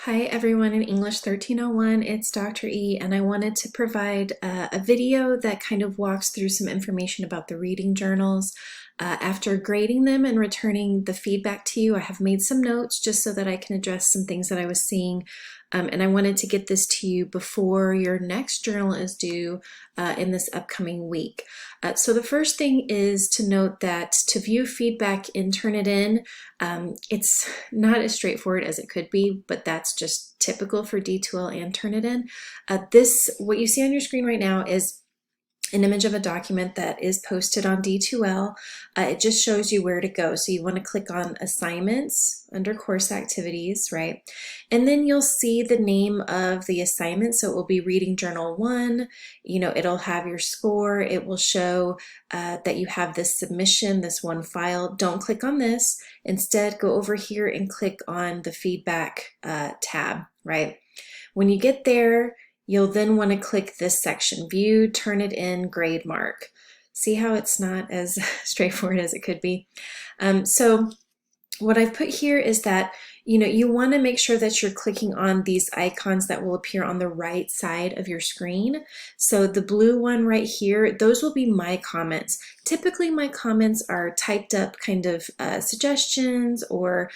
Hi everyone in English 1301, it's Dr. E, and I wanted to provide a video that kind of walks through some information about the reading journals. After grading them and returning the feedback to you, I have made some notes just so that I can address some things that I was seeing, and I wanted to get this to you before your next journal is due in this upcoming week. So the first thing is to note that to view feedback and turn it in, it's not as straightforward as it could be, but that's just typical for D2L and Turnitin. What you see on your screen right now is an image of a document that is posted on D2L. It just shows you where to go. So you want to click on Assignments under Course Activities, right? And then you'll see the name of the assignment. So it will be Reading Journal 1. It'll have your score. It will show that you have this submission, this one file. Don't click on this. Instead, go over here and click on the Feedback tab, right? When you get there, you'll then want to click this section, View, Turn It In, Grade Mark. See how it's not as straightforward as it could be? So what I've put here is that you want to make sure that you're clicking on these icons that will appear on the right side of your screen. So the blue one right here, those will be my comments. Typically my comments are typed up kind of suggestions or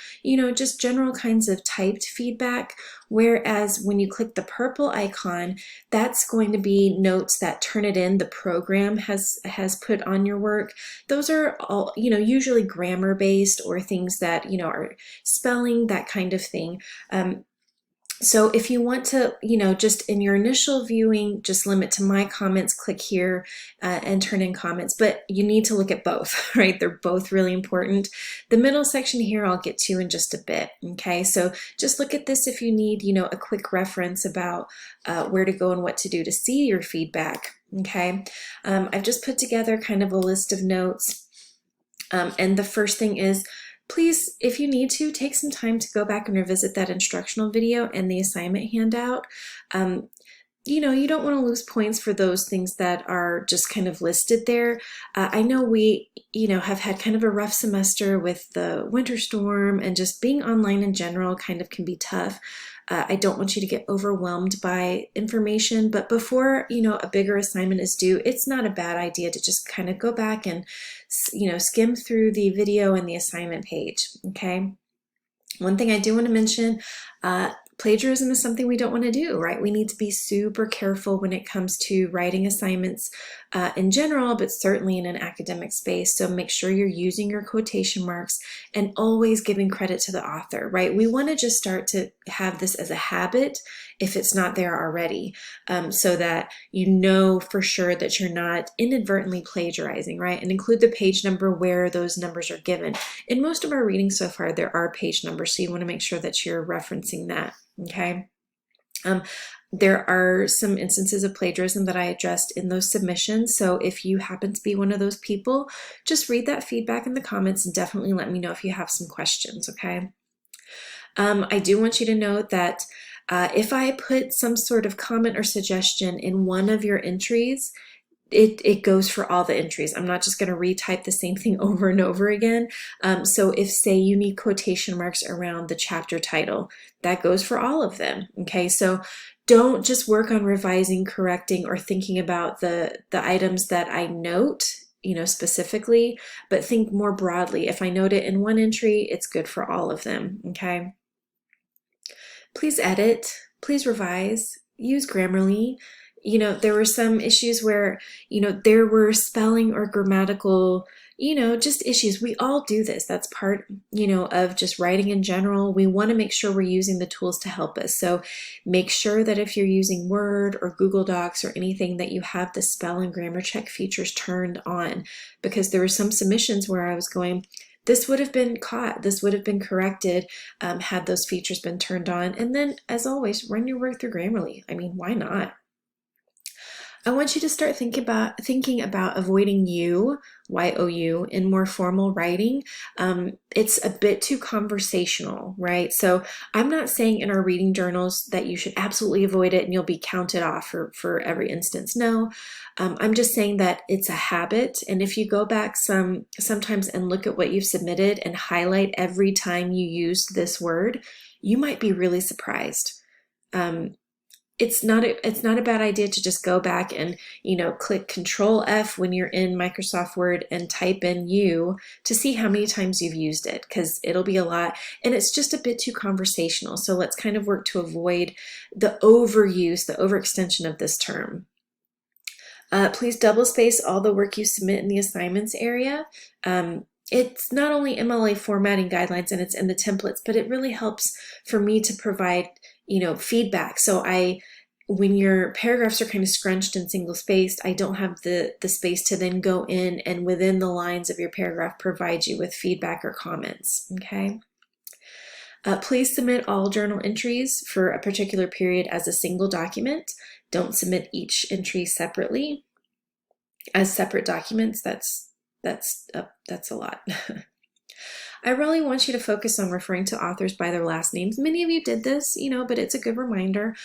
just general kinds of typed feedback, whereas when you click the purple icon, that's going to be notes that Turnitin, the program, has put on your work. Those are all usually grammar based or things that are spelling, that kind of thing. So if you want to, just in your initial viewing, just limit to my comments, click here and turn in comments, but you need to look at both, right? They're both really important. The middle section here I'll get to in just a bit, okay? So just look at this if you need, a quick reference about where to go and what to do to see your feedback, okay? I've just put together kind of a list of notes, and the first thing is, please, if you need to, take some time to go back and revisit that instructional video and the assignment handout. You don't want to lose points for those things that are just kind of listed there. I know we, have had kind of a rough semester with the winter storm, and just being online in general kind of can be tough. I don't want you to get overwhelmed by information, but before, a bigger assignment is due, it's not a bad idea to just kind of go back and, skim through the video and the assignment page, okay? One thing I do want to mention, plagiarism is something we don't want to do, right? We need to be super careful when it comes to writing assignments in general, but certainly in an academic space. So make sure you're using your quotation marks and always giving credit to the author, right? We want to just start to have this as a habit if it's not there already, so that you know for sure that you're not inadvertently plagiarizing, right? And include the page number where those numbers are given. In most of our readings so far, there are page numbers, so you want to make sure that you're referencing that. Okay. There are some instances of plagiarism that I addressed in those submissions. So if you happen to be one of those people, just read that feedback in the comments and definitely let me know if you have some questions. Okay. I do want you to note that if I put some sort of comment or suggestion in one of your entries, it goes for all the entries. I'm not just going to retype the same thing over and over again. So if, say, you need quotation marks around the chapter title, that goes for all of them. Okay, so don't just work on revising, correcting, or thinking about the items that I note, specifically, but think more broadly. If I note it in one entry, it's good for all of them. Okay. Please edit. Please revise. Use Grammarly. There were some issues where, there were spelling or grammatical, just issues. We all do this. That's part, of just writing in general. We want to make sure we're using the tools to help us. So make sure that if you're using Word or Google Docs or anything, that you have the spell and grammar check features turned on, because there were some submissions where I was going, this would have been caught, this would have been corrected had those features been turned on. And then, as always, run your work through Grammarly. I mean, why not? I want you to start thinking about avoiding Y-O-U, in more formal writing. It's a bit too conversational, right? So I'm not saying in our reading journals that you should absolutely avoid it and you'll be counted off for every instance. No, I'm just saying that it's a habit. And if you go back sometimes and look at what you've submitted and highlight every time you used this word, you might be really surprised. It's not a bad idea to just go back and, click Control F when you're in Microsoft Word and type in you to see how many times you've used it, because it'll be a lot and it's just a bit too conversational. So let's kind of work to avoid the overuse, the overextension of this term. Please double space all the work you submit in the assignments area. It's not only MLA formatting guidelines and it's in the templates, but it really helps for me to provide, feedback. So when your paragraphs are kind of scrunched and single spaced, I don't have the space to then go in and within the lines of your paragraph provide you with feedback or comments, okay? Please submit all journal entries for a particular period as a single document. Don't submit each entry separately as separate documents. That's a lot. I really want you to focus on referring to authors by their last names. Many of you did this, but it's a good reminder.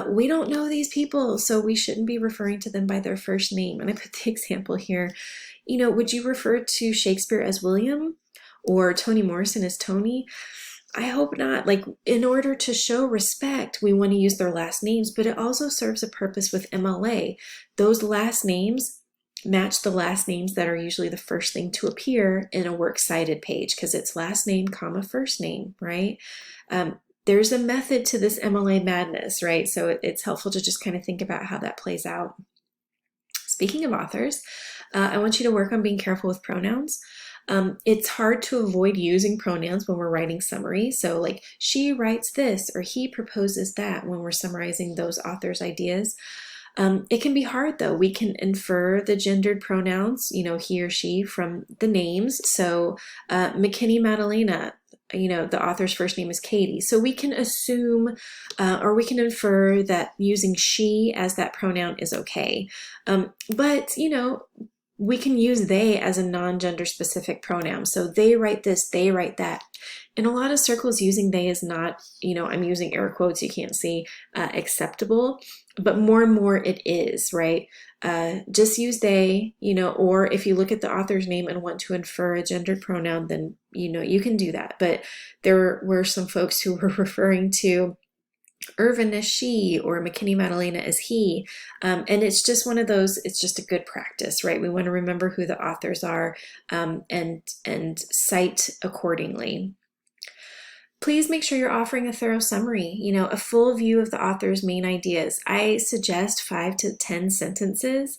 We don't know these people, so we shouldn't be referring to them by their first name. And I put the example here. Would you refer to Shakespeare as William or Toni Morrison as Tony? I hope not. Like, in order to show respect, we want to use their last names, but it also serves a purpose with MLA. Those last names match the last names that are usually the first thing to appear in a works cited page, because it's last name, comma, first name, right? There's a method to this MLA madness, right? So it's helpful to just kind of think about how that plays out. Speaking of authors, I want you to work on being careful with pronouns. It's hard to avoid using pronouns when we're writing summaries. So like, she writes this or he proposes that when we're summarizing those authors' ideas. It can be hard though. We can infer the gendered pronouns, he or she, from the names. So McKinney Madalena, the author's first name is Katie. So we can assume or we can infer that using she as that pronoun is okay. But we can use they as a non-gender specific pronoun. So they write this, they write that. In a lot of circles, using they is not, I'm using air quotes, you can't see, acceptable, but more and more it is, right? Just use they, or if you look at the author's name and want to infer a gendered pronoun, then, you can do that. But there were some folks who were referring to Irvin as she or McKinney Madalena as he. And it's just one of those, it's just a good practice, right? We want to remember who the authors are and cite accordingly. Please make sure you're offering a thorough summary, a full view of the author's main ideas. I suggest 5 to 10 sentences.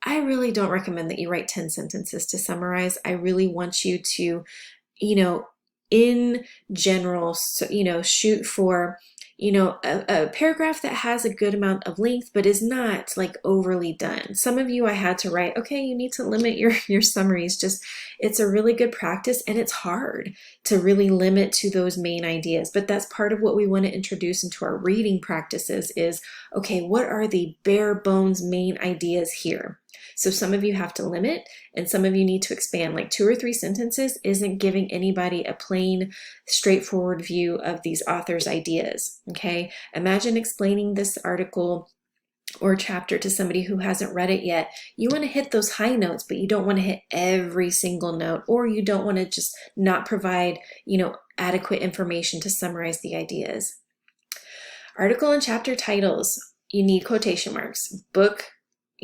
I really don't recommend that you write 10 sentences to summarize. I really want you to, in general, shoot for a paragraph that has a good amount of length, but is not like overly done. Some of you I had to write, okay, you need to limit your summaries. Just, it's a really good practice, and it's hard to really limit to those main ideas. But that's part of what we want to introduce into our reading practices is, okay, what are the bare bones main ideas here? So some of you have to limit and some of you need to expand. Like 2 or 3 sentences isn't giving anybody a plain, straightforward view of these authors' ideas, okay? Imagine explaining this article or chapter to somebody who hasn't read it yet. You want to hit those high notes, but you don't want to hit every single note, or you don't want to just not provide, adequate information to summarize the ideas. Article and chapter titles, you need quotation marks. Book,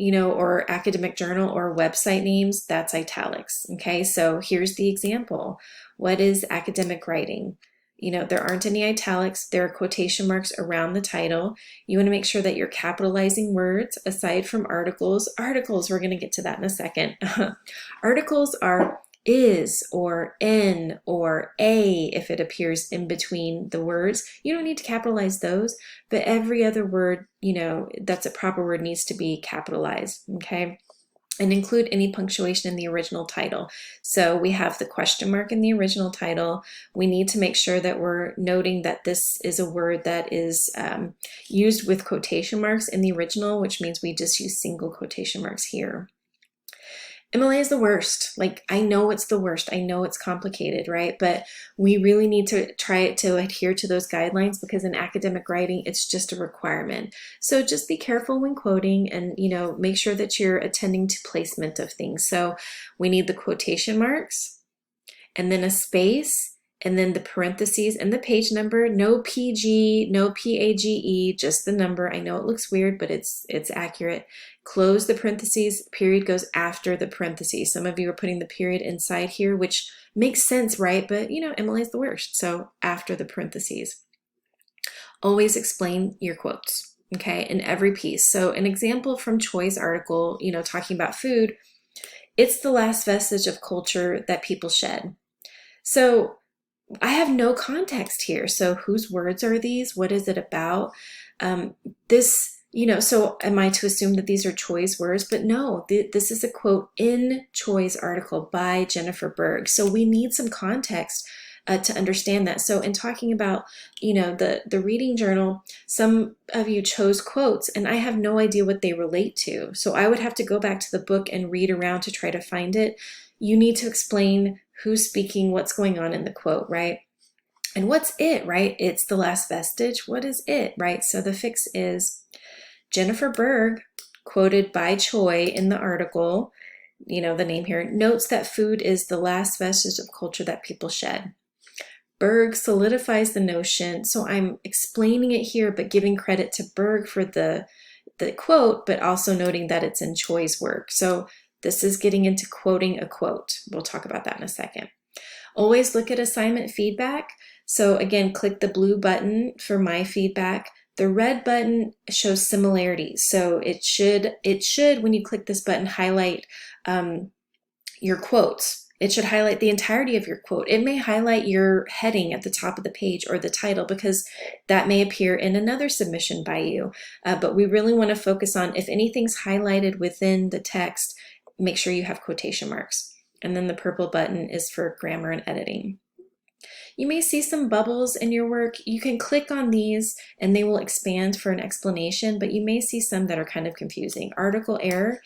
or academic journal or website names, that's italics, okay? So here's the example. What is academic writing? There aren't any italics. There are quotation marks around the title. You want to make sure that you're capitalizing words aside from articles. Articles, we're going to get to that in a second. Articles are is or in or a if it appears in between the words. You don't need to capitalize those, but every other word, that's a proper word needs to be capitalized, okay? And include any punctuation in the original title. So we have the question mark in the original title. We need to make sure that we're noting that this is a word that is used with quotation marks in the original, which means we just use single quotation marks here. MLA is the worst. Like, I know it's the worst. I know it's complicated, right? But we really need to try to adhere to those guidelines because in academic writing, it's just a requirement. So just be careful when quoting and, make sure that you're attending to placement of things. So we need the quotation marks and then a space and then the parentheses and the page number, no PG, no PAGE, just the number. I know it looks weird, but it's accurate. Close the parentheses, period goes after the parentheses. Some of you are putting the period inside here, which makes sense, right? But you know, Emily's the worst, so after the parentheses. Always explain your quotes, okay, in every piece. So an example from Choi's article, you know, talking about food, it's the last vestige of culture that people shed. So I have no context here. So whose words are these? What is it about? You know, so am I to assume that these are Choi's words? But no, this is a quote in Choi's article by Jennifer Berg. So we need some context to understand that. So in talking about, you know, the reading journal, some of you chose quotes and I have no idea what they relate to. So I would have to go back to the book and read around to try to find it. You need to explain who's speaking, what's going on in the quote, right? And what's it, right? It's the last vestige. What is it, right? So the fix is Jennifer Berg, quoted by Choi in the article, you know, the name here, notes that food is the last vestige of culture that people shed. Berg solidifies the notion, so I'm explaining it here, but giving credit to Berg for the quote, but also noting that it's in Choi's work. So this is getting into quoting a quote. We'll talk about that in a second. Always look at assignment feedback. So again, click the blue button for my feedback. The red button shows similarities. So it should, when you click this button, highlight your quotes. It should highlight the entirety of your quote. It may highlight your heading at the top of the page or the title because that may appear in another submission by you. But we really want to focus on if anything's highlighted within the text, make sure you have quotation marks. And then the purple button is for grammar and editing. You may see some bubbles in your work. You can click on these and they will expand for an explanation, but you may see some that are kind of confusing. Article error.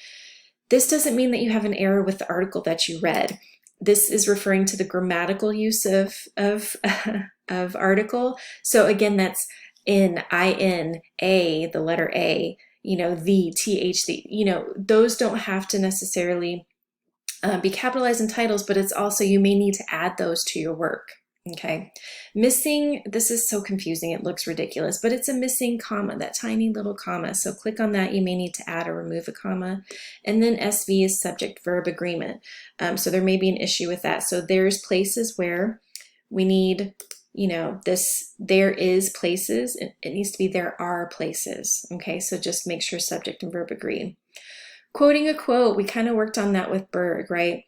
This doesn't mean that you have an error with the article that you read. This is referring to the grammatical use of article. So again, that's in, I-N-A, the letter A, you know, the, T-H-C, you know, those don't have to necessarily be capitalized in titles, but it's also, you may need to add those to your work. Okay, missing, this is so confusing, it looks ridiculous, but it's a missing comma, that tiny little comma. So click on that, you may need to add or remove a comma. And then SV is subject-verb agreement. So there may be an issue with that. So there's places where we need, you know, this, there is places, it needs to be there are places. Okay, so just make sure subject and verb agree. Quoting a quote, we kind of worked on that with Berg, right?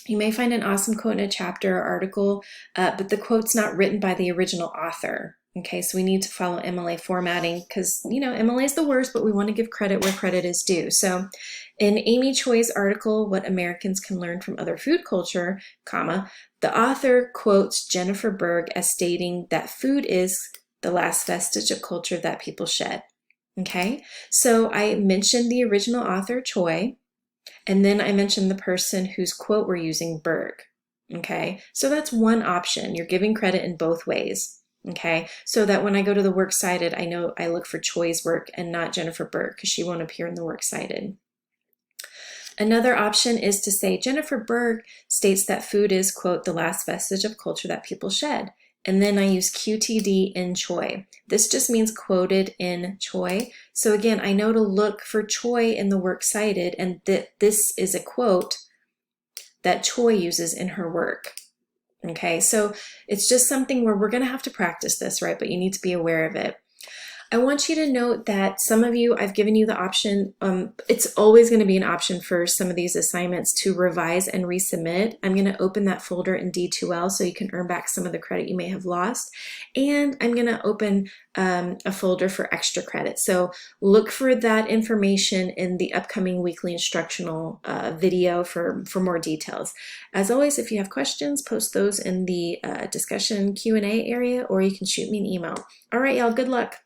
You may find an awesome quote in a chapter or article, but the quote's not written by the original author. Okay, so we need to follow MLA formatting because, you know, MLA is the worst, but we want to give credit where credit is due. So in Amy Choi's article, What Americans Can Learn from Other Food Culture, comma, the author quotes Jennifer Berg as stating that food is the last vestige of culture that people shed. Okay, so I mentioned the original author, Choi, and then I mentioned the person whose quote we're using, Berg. Okay, so that's one option. You're giving credit in both ways. Okay, so that when I go to the works cited, I know I look for Choi's work and not Jennifer Berg because she won't appear in the works cited. Another option is to say Jennifer Berg states that food is, quote, the last vestige of culture that people shed. And then I use QTD in Choi. This just means quoted in Choi. So again, I know to look for Choi in the work cited and that this is a quote that Choi uses in her work. Okay, so it's just something where we're going to have to practice this, right? But you need to be aware of it. I want you to note that some of you, I've given you the option, it's always going to be an option for some of these assignments to revise and resubmit. I'm going to open that folder in D2L so you can earn back some of the credit you may have lost. And I'm going to open a folder for extra credit. So look for that information in the upcoming weekly instructional video for more details. As always, if you have questions, post those in the discussion Q&A area, or you can shoot me an email. All right, y'all, good luck.